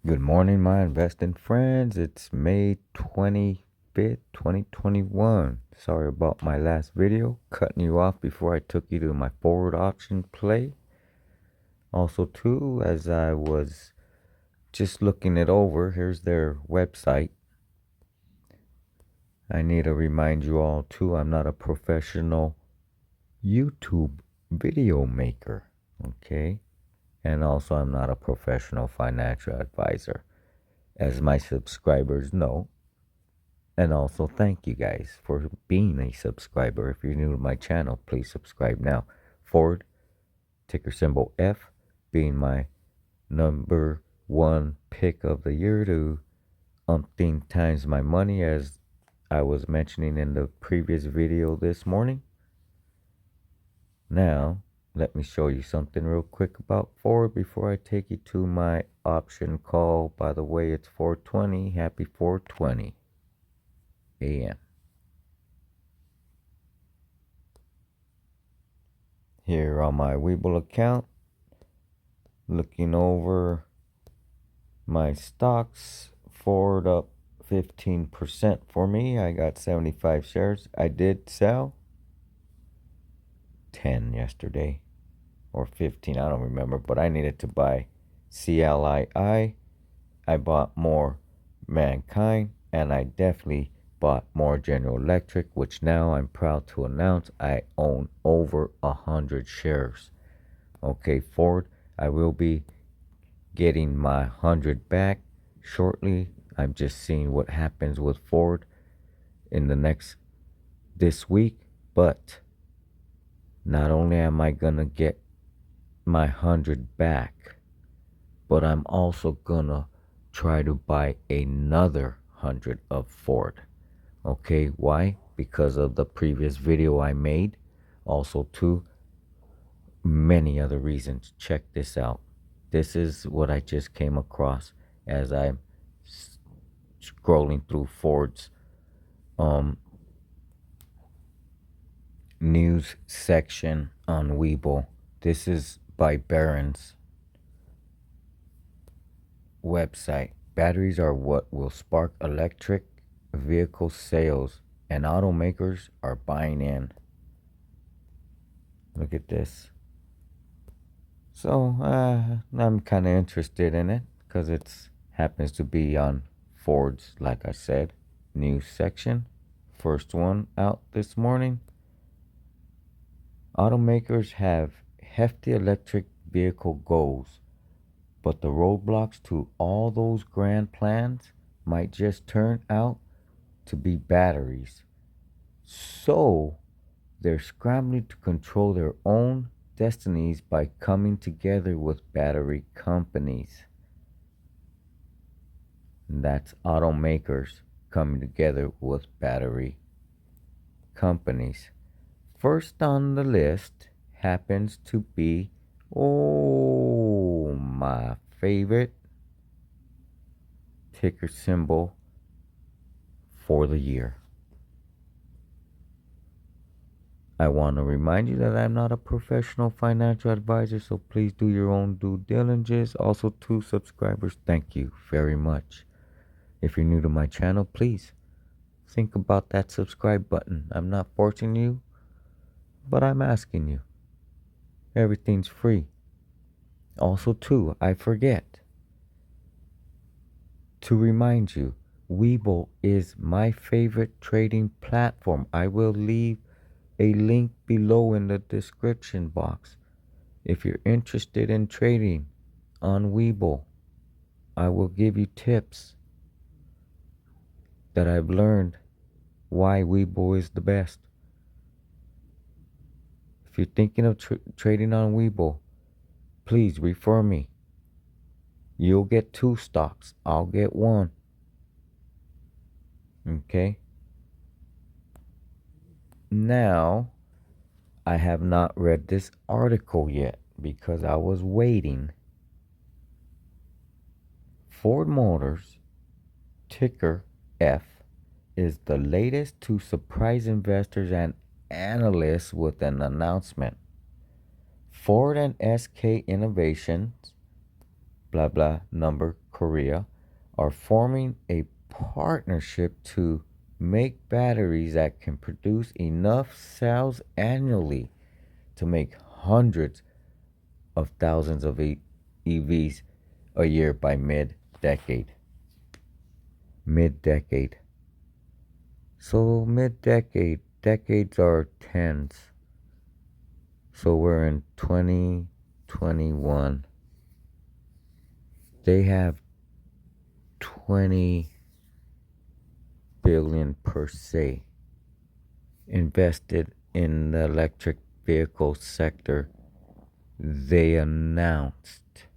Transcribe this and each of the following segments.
Good morning, my investing friends. It's May 25th, 2021. Sorry about my last video, cutting you off before I took you to my forward option play. Also, too, as I was just looking it over, here's their website. I need to remind you all, too, I'm not a professional YouTube video maker, okay? And also, I'm not a professional financial advisor. As my subscribers know, and also, thank you guys for being a subscriber. If you're new to my channel, please subscribe now. Ford, ticker symbol F, being my number one pick of the year to umpteen times my money, as I was mentioning in the previous video this morning. Now, let me show you something real quick about Ford before I take you to my option call. By the way, it's 4:20. Happy 4:20 a.m. Here on my Webull account, looking over my stocks, Ford up 15% for me. I got 75 shares. I did sell 10 yesterday, or 15, I don't remember, but I needed to buy CLII. I bought more Mankind, and I definitely bought more General Electric, which now I'm proud to announce I own over 100 shares. Okay, Ford, I will be getting my 100 back shortly. I'm just seeing what happens with Ford in this week, but not only am I gonna get my 100 back, but I'm also gonna try to buy another 100 of Ford. Okay, why? Because of the previous video I made. Also, too, many other reasons. Check this out. This is what I just came across as I'm scrolling through Ford's news section on Webull. This is by Barron's website. Batteries are what will spark electric vehicle sales, and automakers are buying in. Look at this. So I'm kind of interested in it because it happens to be on Ford's, like I said, news section. First one out this morning. Automakers have hefty electric vehicle goals, but the roadblocks to all those grand plans might just turn out to be batteries. So they're scrambling to control their own destinies by coming together with battery companies. And that's automakers coming together with battery companies. First on the list happens to be, my favorite ticker symbol for the year. I want to remind you that I'm not a professional financial advisor, so please do your own due diligence. Also, to subscribers, thank you very much. If you're new to my channel, please think about that subscribe button. I'm not forcing you, but I'm asking you. Everything's free. Also, too, I forget to remind you, Webull is my favorite trading platform. I will leave a link below in the description box. If you're interested in trading on Webull, I will give you tips that I've learned why Webull is the best. If you're thinking of trading on Webull, please refer me. You'll get 2 stocks. I'll get 1. Okay? Now, I have not read this article yet because I was waiting. Ford Motors, ticker F, is the latest to surprise investors and analysts with an announcement. Ford and SK Innovations, blah blah number Korea are forming a partnership to make batteries that can produce enough cells annually to make hundreds of thousands of EVs a year by mid-decade. Mid-decade. So mid-decade, decades are tens. So we're in 2021. They have 20 billion per se invested in the electric vehicle sector. They announced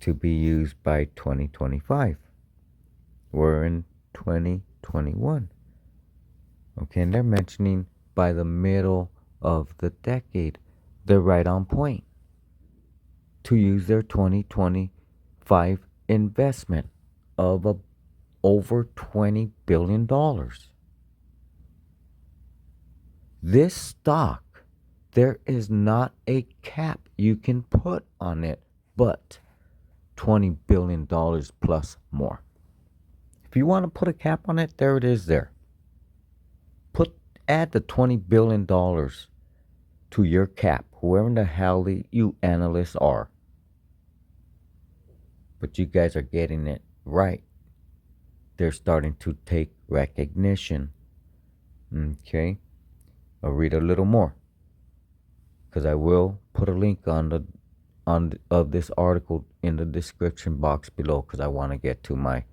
to be used by 2025. We're in 2021. Okay, and they're mentioning by the middle of the decade. They're right on point to use their 2025 investment of over $20 billion. This stock, there is not a cap you can put on it, but $20 billion plus more. If you want to put a cap on it, there it is there. Add the $20 billion to your cap, whoever the hell you analysts are. But you guys are getting it right. They're starting to take recognition. Okay, I'll read a little more because I will put a link of this article in the description box below because I want to get to my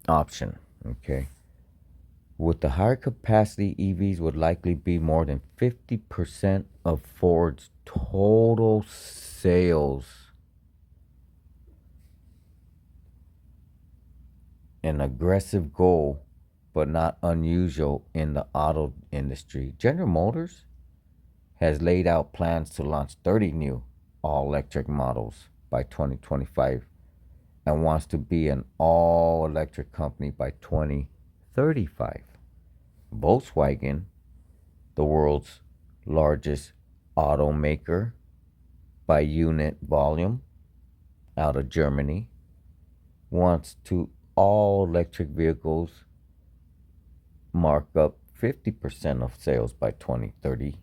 option. Okay, with the higher capacity, EVs would likely be more than 50% of Ford's total sales. An aggressive goal, but not unusual in the auto industry. General Motors has laid out plans to launch 30 new all-electric models by 2025 and wants to be an all-electric company by 2035. Volkswagen, the world's largest automaker by unit volume out of Germany, wants to all electric vehicles mark up 50% of sales by 2030.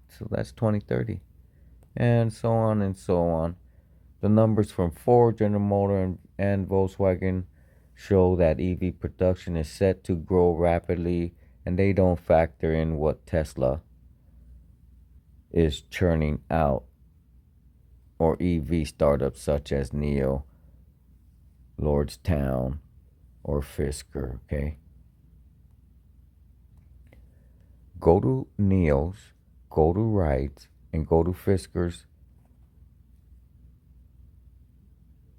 So that's 2030. And so on and so on. The numbers from Ford, General Motors, and Volkswagen show that EV production is set to grow rapidly, and they don't factor in what Tesla is churning out or EV startups such as NIO, Lordstown, or Fisker. Okay, go to NIO's, go to Rides, and go to Fisker's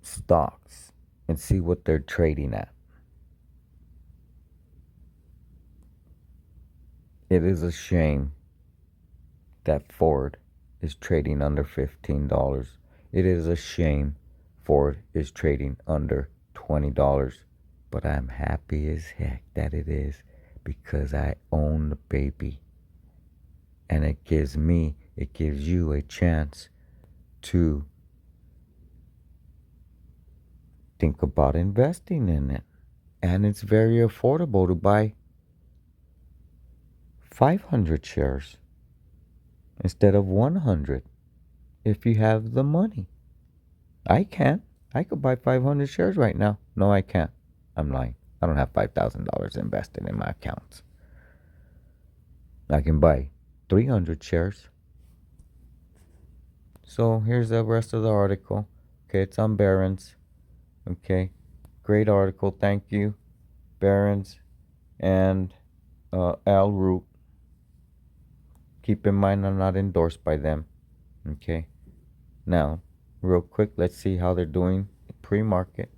stocks and see what they're trading at. It is a shame that Ford is trading under $15. It is a shame Ford is trading under $20. But I'm happy as heck that it is because I own the baby. And it gives you a chance to think about investing in it. And it's very affordable to buy 500 shares instead of 100 if you have the money. I can. I could buy 500 shares right now. No, I can't. I'm lying. I don't have $5,000 invested in my accounts. I can buy 300 shares. So here's the rest of the article. Okay, it's on Barron's. Okay, great article. Thank you, Barron's and Al Root. Keep in mind I'm not endorsed by them. Okay, now real quick, let's see how they're doing pre-market.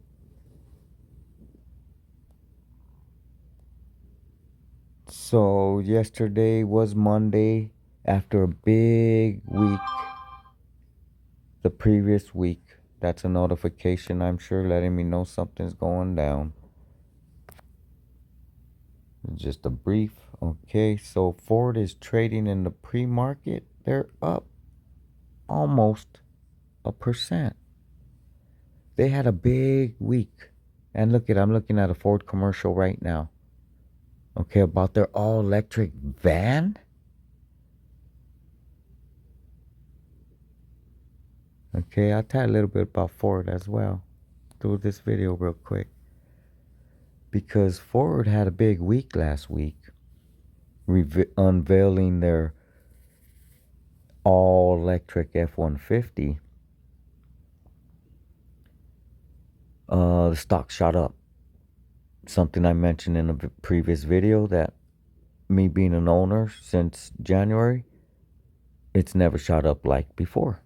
So yesterday was Monday after a big week. The previous week, that's a notification, I'm sure, letting me know something's going down. Just a brief. Okay, so Ford is trading in the pre-market. They're up almost a percent. They had a big week. And I'm looking at a Ford commercial right now. Okay, about their all electric van. Okay, I'll tell you a little bit about Ford as well through this video real quick. Because Ford had a big week last week, unveiling their all-electric F-150. The stock shot up. Something I mentioned in a previous video, that me being an owner since January, it's never shot up like before.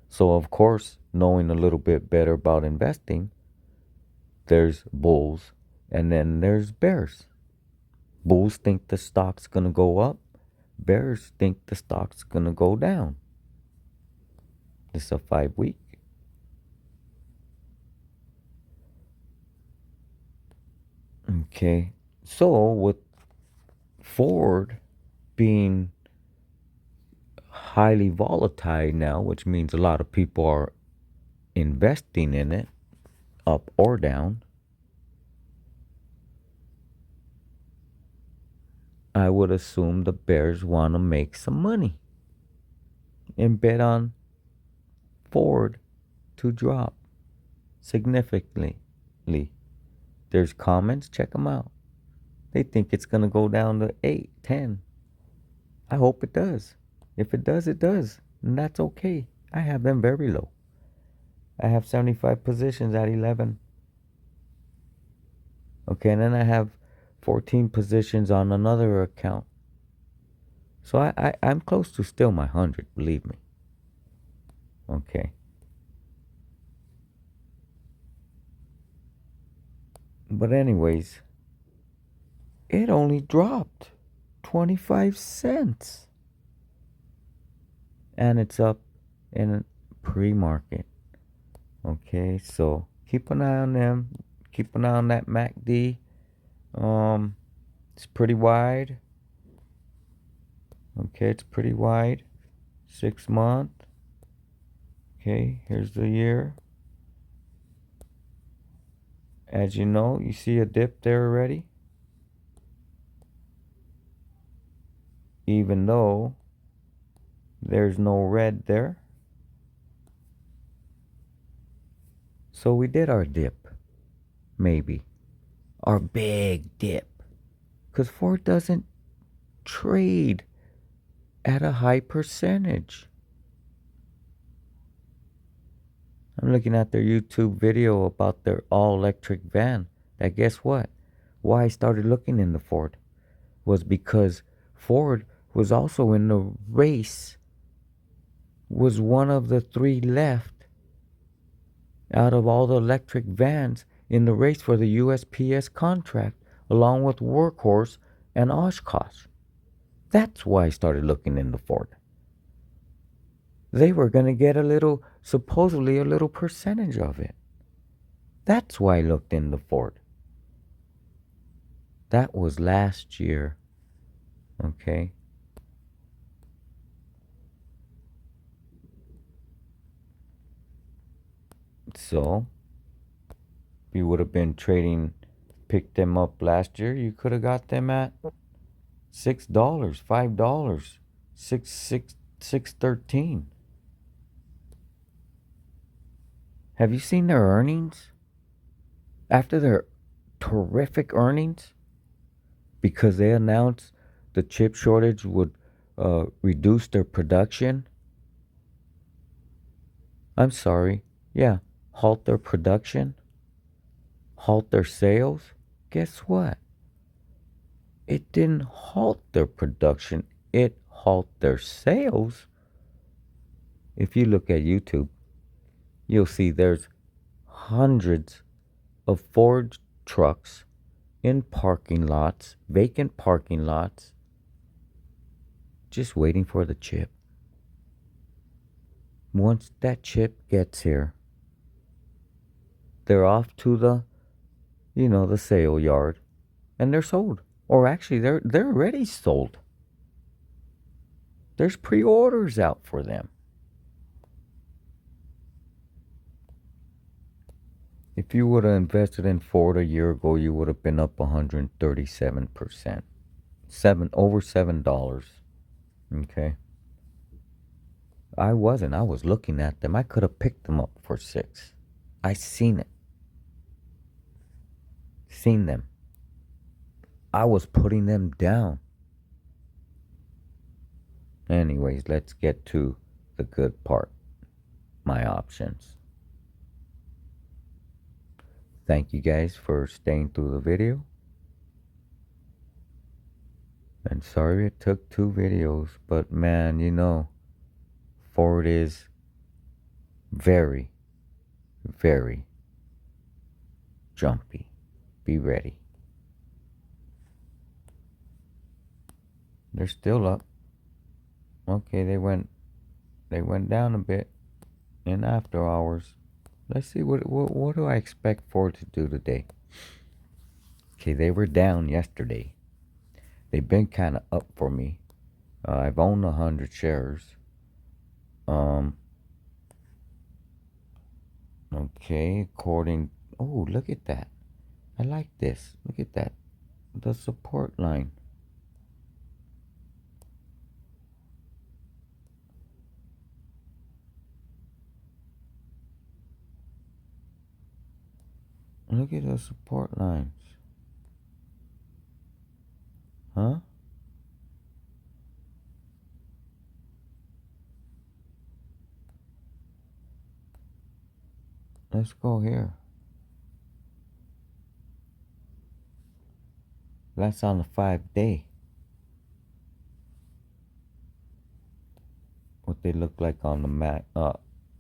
So of course, knowing a little bit better about investing, there's bulls and then there's bears. Bulls think the stock's gonna go up. Bears think the stock's gonna go down. It's a 5-week. Okay, so with Ford being highly volatile now, which means a lot of people are investing in it, up or down, I would assume the bears want to make some money and bet on Ford to drop significantly. There's comments, check them out. They think it's going to go down to 8, 10. I hope it does. If it does, it does. And that's okay. I have them very low. I have 75 positions at 11. Okay, and then I have 14 positions on another account. So I'm close to still my 100, believe me. Okay. But anyways, it only dropped 25 cents. And it's up in pre-market. Okay, so keep an eye on them. Keep an eye on that MACD. It's pretty wide. Okay, it's pretty wide. 6 month. Okay, here's the year. As you know, you see a dip there already. Even though there's no red there. So we did our dip. Maybe. Our big dip. Because Ford doesn't trade at a high percentage. I'm looking at their YouTube video about their all-electric van. That guess what? Why I started looking into Ford was because Ford was also in the race, was one of the 3 left out of all the electric vans in the race for the USPS contract, along with Workhorse and Oshkosh. That's why I started looking into Ford. They were going to get supposedly a little percentage of it. That's why I looked into Ford. That was last year. Okay. So, if you would have been picked them up last year, you could have got them at $6, $5, $6.13. Have you seen their earnings? After their terrific earnings, because they announced the chip shortage would reduce their production. I'm sorry. Yeah, halt their production, halt their sales. Guess what? It didn't halt their production. It halt their sales. If you look at YouTube, you'll see there's hundreds of Ford trucks in parking lots, vacant parking lots, just waiting for the chip. Once that chip gets here, they're off to the sale yard, and they're sold. Or actually, they're already sold. There's pre-orders out for them. If you would have invested in Ford a year ago, you would have been up 137%. Over $7. Okay. I wasn't. I was looking at them. I could have picked them up for 6. I seen it. Seen them. I was putting them down. Anyways, let's get to the good part. My options. Thank you guys for staying through the video. And sorry it took 2 videos, but man, Ford is very, very jumpy. Be ready. They're still up. Okay, they went down a bit in after hours. Let's see what do I expect Ford to do today. Okay, they were down yesterday. They've been kind of up for me. I've owned 100 shares. Okay, according. Oh, look at that. I like this. Look at that. The support line. Look at the support lines. Huh? Let's go here. That's on the 5-day. What they look like on the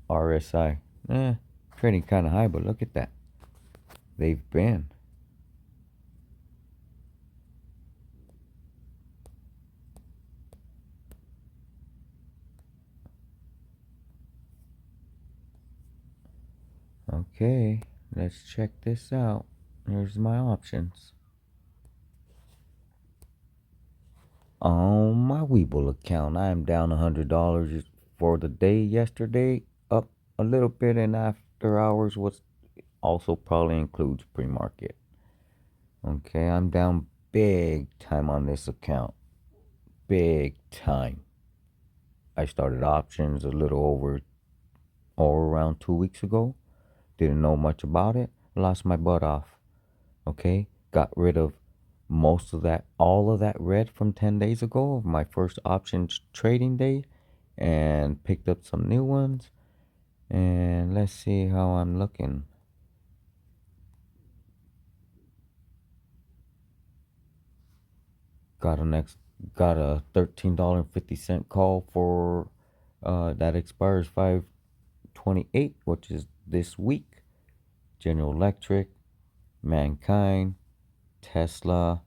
RSI. Trading kind of high, but look at that. They've been. Okay, let's check this out. Here's my options. On my Webull account, I am down $100 for the day yesterday, up a little bit, and after hours was also probably includes pre-market. Okay, I'm down big time on this account. Big time. I started options a little over or around 2 weeks ago. Didn't know much about it. Lost my butt off. Okay, got rid of all of that red from 10 days ago of my first options trading day, and picked up some new ones. And let's see how I'm looking. Got a $13.50 call for that expires 5/28, which is this week. General Electric, Mankind, Tesla.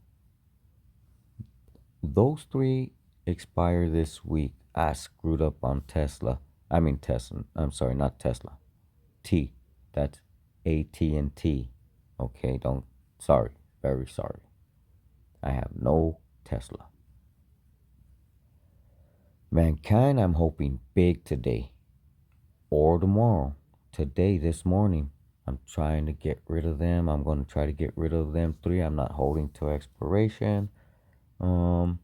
Those 3 expire this week. I screwed up on Tesla. I mean Tesla. I'm sorry, not Tesla. T. That's AT&T. Okay, don't. Sorry. Very sorry. I have no Tesla. Mankind, I'm hoping big today or tomorrow. Today, this morning, I'm trying to get rid of them. I'm going to try to get rid of them 3. I'm not holding to expiration. Then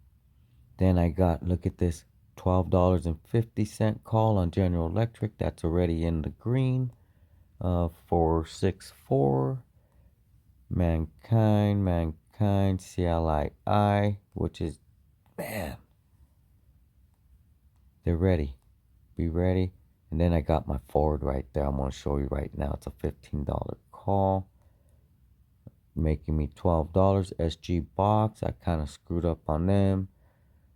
I got, look at this, $12.50 call on General Electric. That's already in the green. 464. Mankind, CLII, which is, man, they're ready. Be ready. And then I got my Ford right there. I'm going to show you right now. It's a $15 call, making me $12. SG Box, I kind of screwed up on them.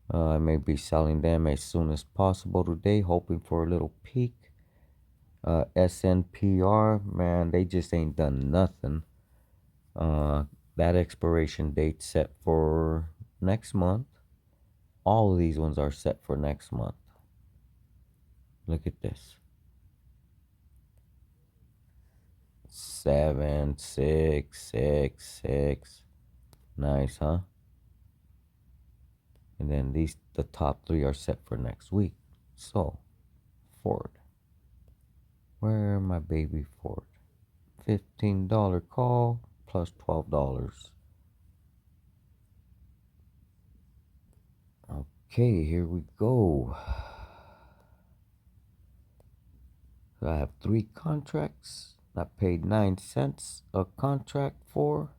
I may be selling them as soon as possible today, hoping for a little peak. SNPR, man, they just ain't done nothing. That expiration date set for next month. All of these ones are set for next month. Look at this. 7, 6, 6, 6. Nice, huh? And then the top 3 are set for next week. So, Ford. Where my baby Ford? $15 call plus $12. Okay, here we go. So I have 3 contracts. I paid 9 cents a contract for,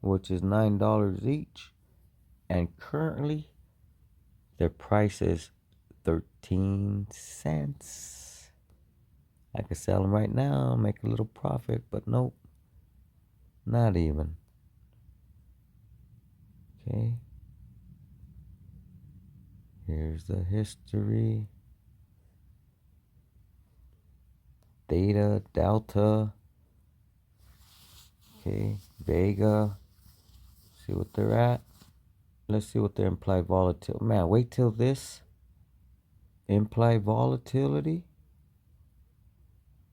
which is $9 each. And currently, their price is 13 cents. I could sell them right now, make a little profit, but nope, not even. Okay. Here's the history. Theta, delta. Okay, Vega. See what they're at. Let's see what their implied volatility. Man, wait till this implied volatility.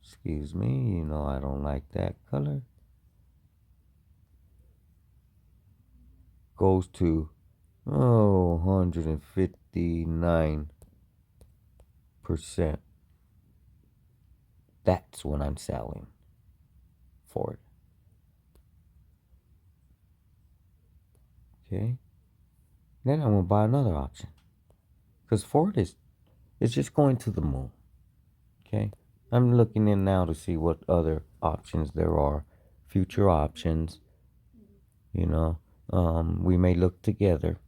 Excuse me, you know I don't like that color. Goes to 159%. That's when I'm selling for it. Okay. Then I'm gonna buy another option. Because Ford is just going to the moon. Okay. I'm looking in now to see what other options there are. Future options. You know. We may look together.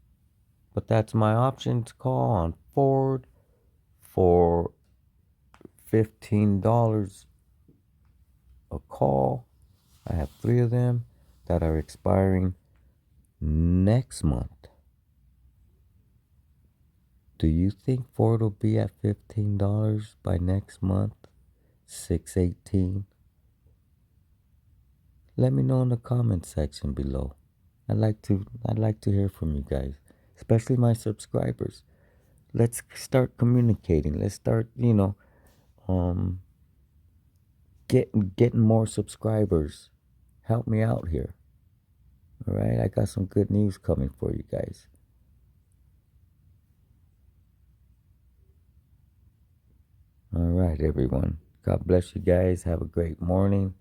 But that's my options call on Ford for $15 a call. I have 3 of them that are expiring next month. Do you think Ford will be at $15 by next month? 6/18. Let me know in the comment section below. I'd like to hear from you guys, especially my subscribers. Let's start communicating. Let's start, getting more subscribers. Help me out here. All right, I got some good news coming for you guys. All right, everyone. God bless you guys. Have a great morning.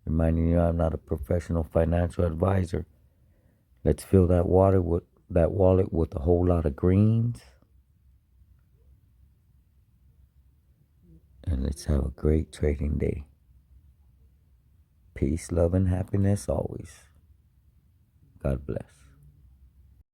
Reminding you, I'm not a professional financial advisor. Let's fill that wallet with a whole lot of greens. And let's have a great trading day. Peace, love, and happiness always. God bless.